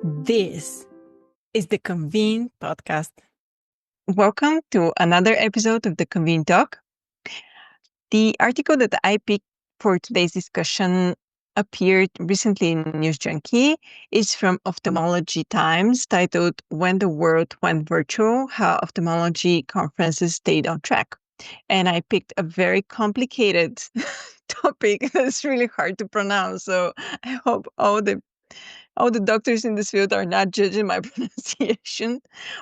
This is the Convene podcast. Welcome to another episode of the Convene Talk. The article that I picked for today's discussion appeared recently in News Junkie. It's from Ophthalmology Times, titled When the World Went Virtual, How Ophthalmology Conferences Stayed on Track. And I picked a very complicated topic that's really hard to pronounce. So I hope all the doctors in this field are not judging my pronunciation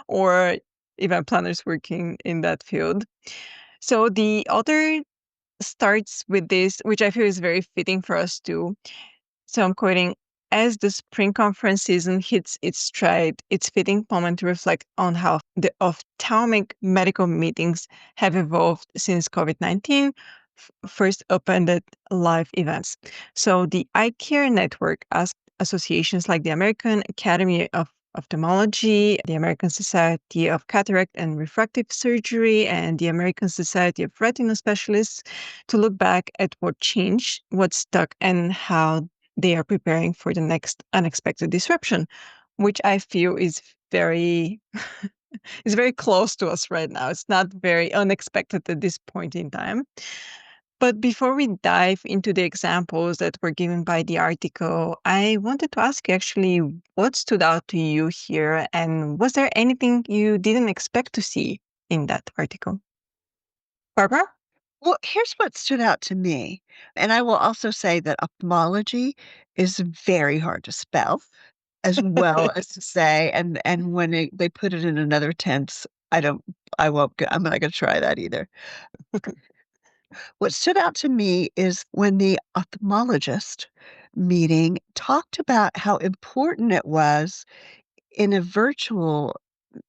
or event planners working in that field. So the author starts with this, which I feel is very fitting for us too. So I'm quoting, as the spring conference season hits its stride, it's fitting moment to reflect on how the ophthalmic medical meetings have evolved since COVID-19 first opened at live events. So the Eye Care Network asked associations like the American Academy of Ophthalmology, the American Society of Cataract and Refractive Surgery, and the American Society of Retina Specialists to look back at what changed, what stuck, and how they are preparing for the next unexpected disruption, which I feel is very is very close to us right now. It's not very unexpected at this point in time. But before we dive into the examples that were given by the article, I wanted to ask you actually what stood out to you here, and was there anything you didn't expect to see in that article? Barbara? Well, here's what stood out to me, and I will also say that ophthalmology is very hard to spell as well as to say, and when they put it in another tense, I'm not gonna try that either. What stood out to me is when the ophthalmologist meeting talked about how important it was in a virtual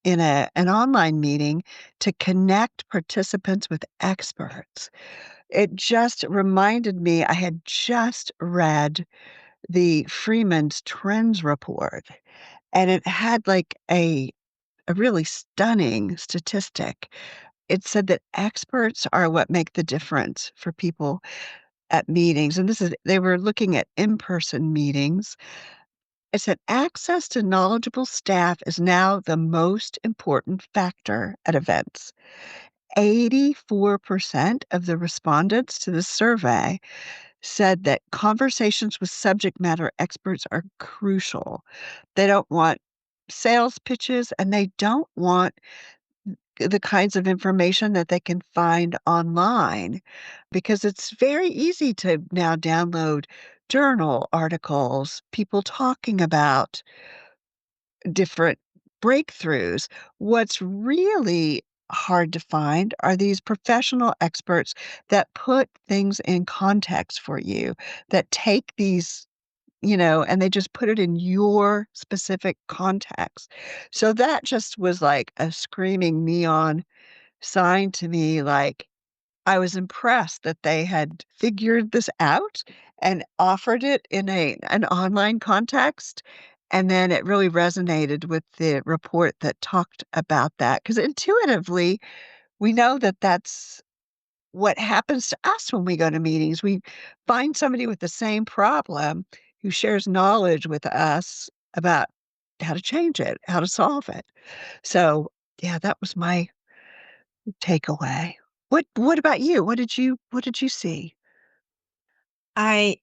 in an online meeting to connect participants with experts. It just reminded me I had just read the Freeman's Trends Report, and it had, like, a really stunning statistic. It said that experts are what make the difference for people at meetings, and they were looking at in-person meetings. It said, "Access to knowledgeable staff is now the most important factor at events." 84% of the respondents to the survey said that conversations with subject matter experts are crucial. They don't want sales pitches, and they don't want the kinds of information that they can find online, because it's very easy to now download journal articles, people talking about different breakthroughs. What's really hard to find are these professional experts that put things in context for you, that take these, and they just put it in your specific context. So that just was like a screaming neon sign to me, like, I was impressed that they had figured this out and offered it in an online context, and then it really resonated with the report that talked about that. Because intuitively, we know that that's what happens to us when we go to meetings. We find somebody with the same problem who shares knowledge with us about how to change it, how to solve it. So, yeah, that was my takeaway. What about you? What did you see? I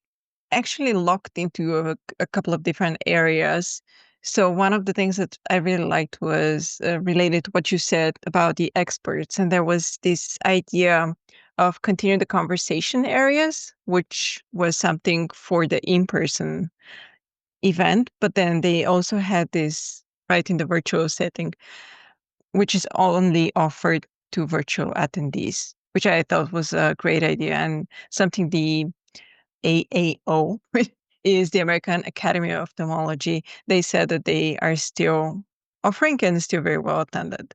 actually looked into a couple of different areas. So one of the things that I really liked was related to what you said about the experts, and there was this idea of continue the conversation areas, which was something for the in-person event, but then they also had this right in the virtual setting, which is only offered to virtual attendees, which I thought was a great idea and something the AAO is the American Academy of Ophthalmology. They said that they are still offering and still very well attended,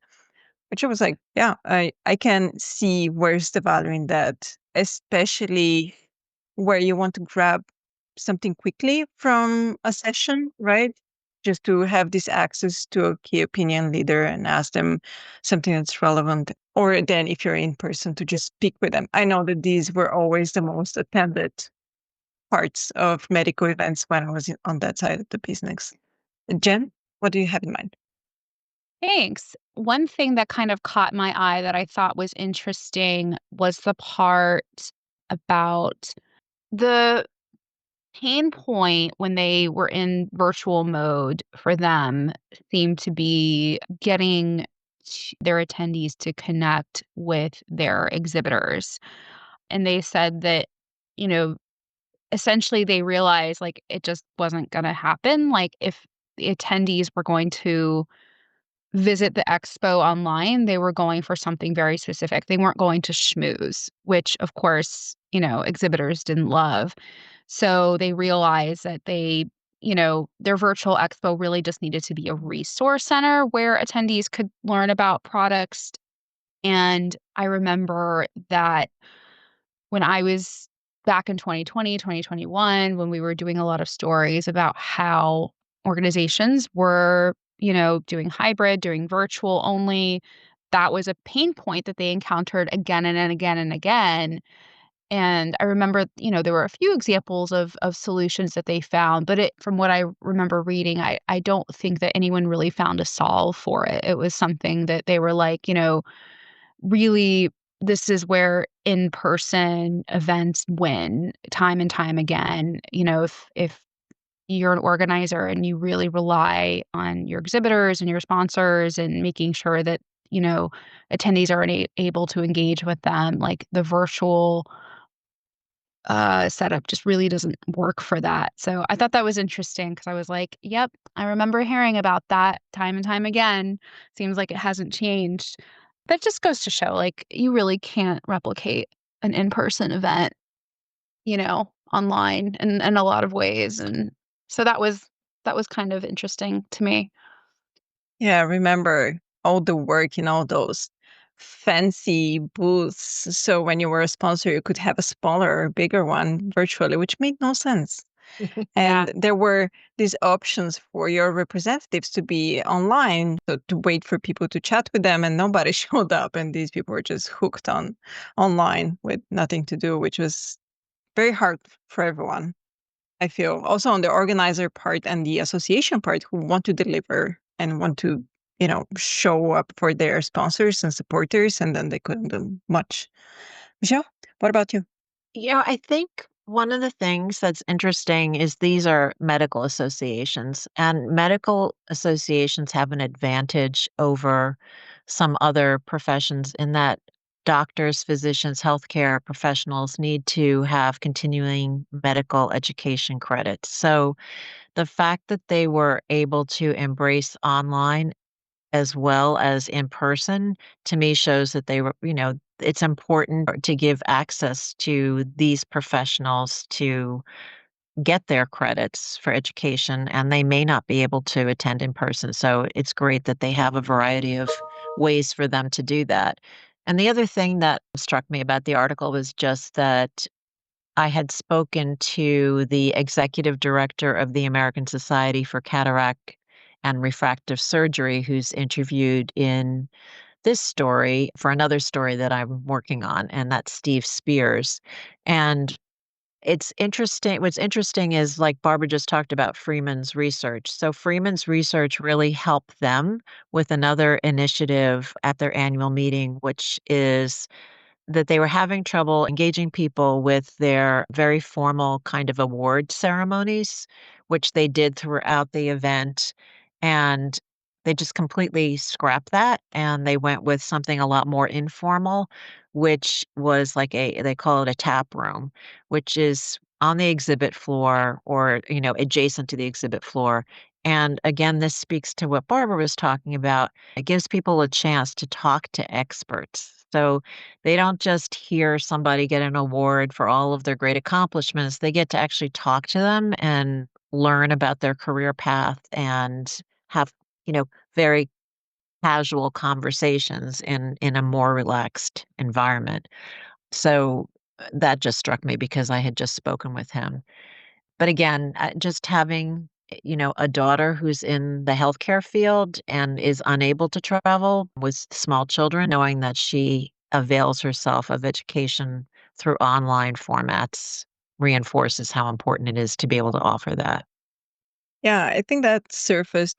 which I was like, yeah, I can see where's the value in that, especially where you want to grab something quickly from a session, right? Just to have this access to a key opinion leader and ask them something that's relevant. Or then if you're in person to just speak with them. I know that these were always the most attended parts of medical events when I was on that side of the business. Jen, what do you have in mind? Thanks. One thing that kind of caught my eye that I thought was interesting was the part about the pain point when they were in virtual mode for them seemed to be getting their attendees to connect with their exhibitors. And they said that, you know, essentially they realized like it just wasn't going to happen. Like if the attendees were going to visit the expo online, they were going for something very specific. They weren't going to schmooze, which of course, exhibitors didn't love. So they realized that their virtual expo really just needed to be a resource center where attendees could learn about products. And I remember that when I was back in 2020, 2021, when we were doing a lot of stories about how organizations were, doing hybrid, doing virtual only, that was a pain point that they encountered again and again and again. And I remember, there were a few examples of solutions that they found, but from what I remember reading, I don't think that anyone really found a solve for it. It was something that they were like, really, this is where in-person events win time and time again. If you're an organizer and you really rely on your exhibitors and your sponsors and making sure that, attendees are able to engage with them, like the virtual setup just really doesn't work for that. So I thought that was interesting because I was like, yep, I remember hearing about that time and time again. Seems like it hasn't changed. That just goes to show like you really can't replicate an in-person event, online in a lot of ways. And so that was kind of interesting to me. Yeah, remember all the work in all those fancy booths. So when you were a sponsor, you could have a smaller or bigger one virtually, which made no sense. Yeah. And there were these options for your representatives to be online, so to wait for people to chat with them, and nobody showed up. And these people were just hooked on online with nothing to do, which was very hard for everyone. I feel also on the organizer part and the association part who want to deliver and want to, show up for their sponsors and supporters, and then they couldn't do much. Michelle, what about you? I think one of the things that's interesting is these are medical associations, and medical associations have an advantage over some other professions in that doctors, physicians, healthcare professionals need to have continuing medical education credits. So the fact that they were able to embrace online as well as in person, to me shows that they were, it's important to give access to these professionals to get their credits for education, and they may not be able to attend in person. So it's great that they have a variety of ways for them to do that. And the other thing that struck me about the article was just that I had spoken to the executive director of the American Society for Cataract and Refractive Surgery, who's interviewed in this story for another story that I'm working on, and that's Steve Spears. And it's interesting. What's interesting is, like Barbara just talked about, Freeman's research. So Freeman's research really helped them with another initiative at their annual meeting, which is that they were having trouble engaging people with their very formal kind of award ceremonies, which they did throughout the event. And they just completely scrapped that and they went with something a lot more informal, which was like they call it a tap room, which is on the exhibit floor or, adjacent to the exhibit floor. And again, this speaks to what Barbara was talking about. It gives people a chance to talk to experts. So they don't just hear somebody get an award for all of their great accomplishments. They get to actually talk to them and learn about their career path and have, very casual conversations in a more relaxed environment. So that just struck me because I had just spoken with him. But again, just having, a daughter who's in the healthcare field and is unable to travel with small children, knowing that she avails herself of education through online formats reinforces how important it is to be able to offer that. Yeah, I think that surfaced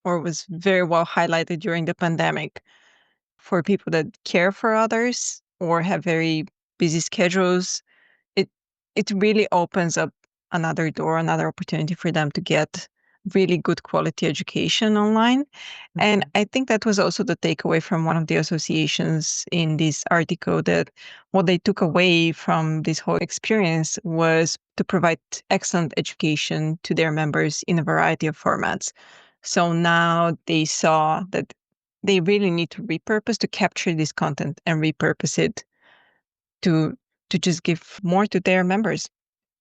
or was very well highlighted during the pandemic for people that care for others or have very busy schedules. it it really opens up another door, another opportunity for them to get really good quality education online. And Mhm. I think that was also the takeaway from one of the associations in this article, that what they took away from this whole experience was to provide excellent education to their members in a variety of formats. So now they saw that they really need to repurpose, to capture this content and repurpose it to just give more to their members,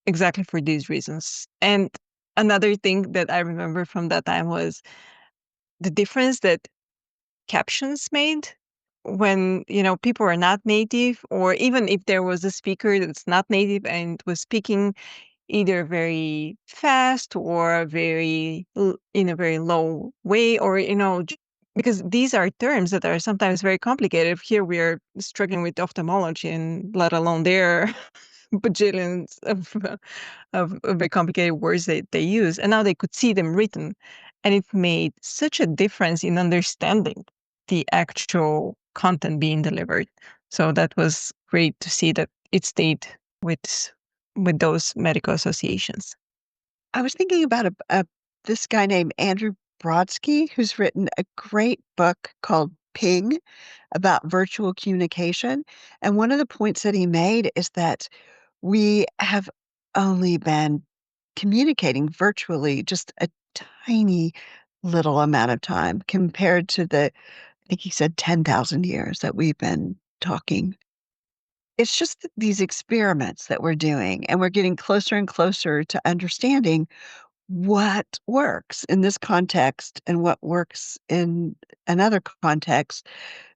exactly for these reasons. And another thing that I remember from that time was the difference that captions made when, people are not native, or even if there was a speaker that's not native and was speaking either very fast or in a very low way, or because these are terms that are sometimes very complicated. Here we are struggling with ophthalmology, and let alone their bajillions of very complicated words that they use, and now they could see them written, and it made such a difference in understanding the actual content being delivered. So that was great to see that it stayed with those medical associations. I was thinking about this guy named Andrew Brodsky, who's written a great book called Ping about virtual communication. And one of the points that he made is that we have only been communicating virtually just a tiny little amount of time compared to I think he said 10,000 years that we've been talking. It's just these experiments that we're doing, and we're getting closer and closer to understanding what works in this context and what works in another context,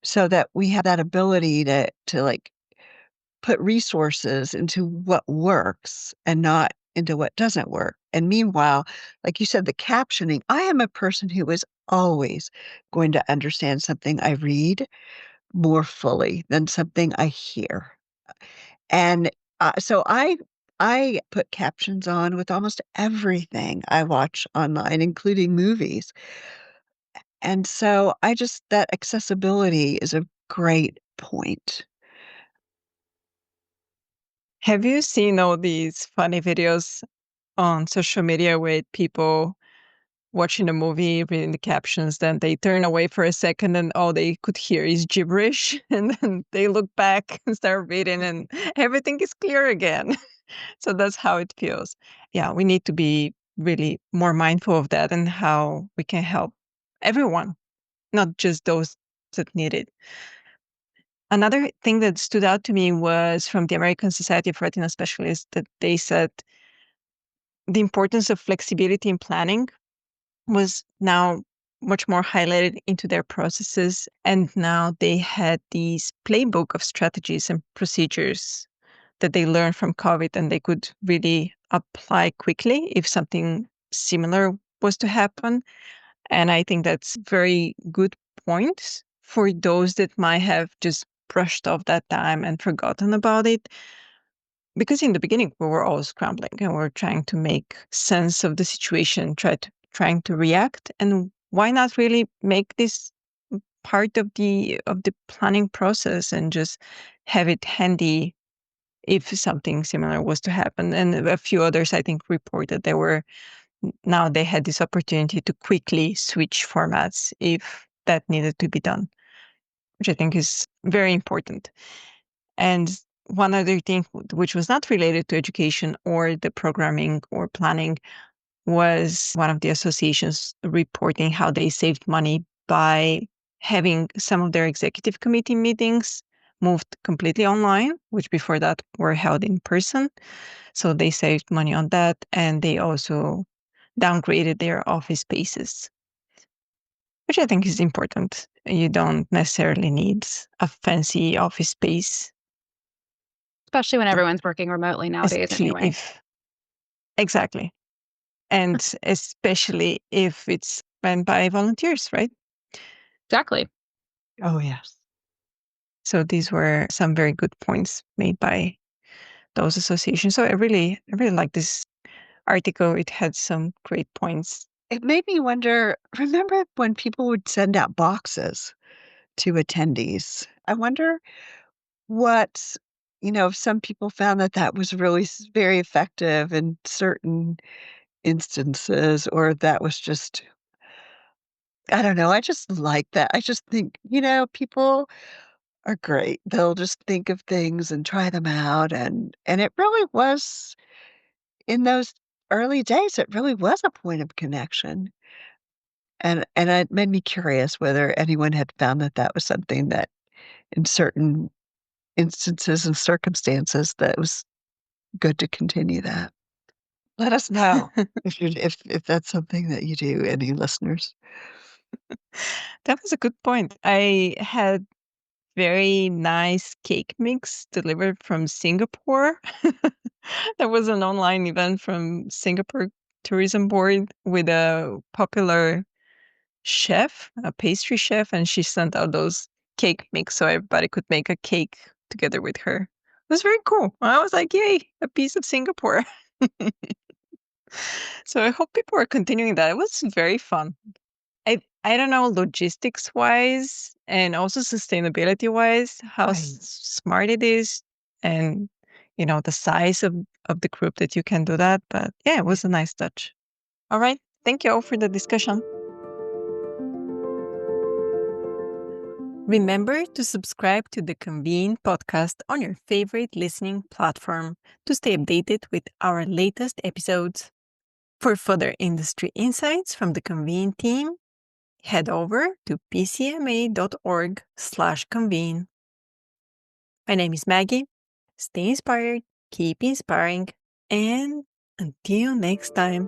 so that we have that ability to like put resources into what works and not into what doesn't work. And meanwhile, like you said, the captioning, I am a person who is always going to understand something I read more fully than something I hear. And so I put captions on with almost everything I watch online, including movies. And so that accessibility is a great point. Have you seen all these funny videos on social media with people watching a movie, reading the captions, then they turn away for a second and all they could hear is gibberish, and then they look back and start reading and everything is clear again. So that's how it feels. Yeah, we need to be really more mindful of that and how we can help everyone, not just those that need it. Another thing that stood out to me was from the American Society of Retina Specialists, that they said the importance of flexibility in planning was now much more highlighted into their processes. And now they had these playbook of strategies and procedures that they learned from COVID, and they could really apply quickly if something similar was to happen. And I think that's very good points for those that might have just brushed off that time and forgotten about it. Because in the beginning, we were all scrambling and we are trying to make sense of the situation, trying to react. And why not really make this part of the planning process and just have it handy if something similar was to happen? And a few others, I think, reported now they had this opportunity to quickly switch formats if that needed to be done, which I think is very important. And one other thing, which was not related to education or the programming or planning, was one of the associations reporting how they saved money by having some of their executive committee meetings moved completely online, which before that were held in person. So they saved money on that, and they also downgraded their office spaces, which I think is important. You don't necessarily need a fancy office space, Especially when everyone's working remotely nowadays especially anyway. if, exactly. And especially if it's run by volunteers, right? Exactly. Oh, yes. So these were some very good points made by those associations. So I really like this article. It had some great points. It made me wonder, remember when people would send out boxes to attendees? I wonder what, if some people found that that was really very effective in certain instances, or that was just, I don't know. I just like that. I just think, people are great. They'll just think of things and try them out. And it really was in those early days, it really was a point of connection. And it made me curious whether anyone had found that that was something that in certain instances and circumstances that it was good to continue that. Let us know if that's something that you do, any listeners. That was a good point. I had very nice cake mix delivered from Singapore. There was an online event from Singapore Tourism Board with a popular chef, a pastry chef, and she sent out those cake mix so everybody could make a cake together with her. It was very cool. I was like, yay, a piece of Singapore. So I hope people are continuing that. It was very fun. I don't know, logistics wise and also sustainability wise, how Right. smart it is, and the size of the group that you can do that. But yeah, it was a nice touch. All right. Thank you all for the discussion. Remember to subscribe to the Convene podcast on your favorite listening platform to stay updated with our latest episodes. For further industry insights from the Convene team, head over to pcma.org/convene. My name is Maggie. Stay inspired, keep inspiring, and until next time.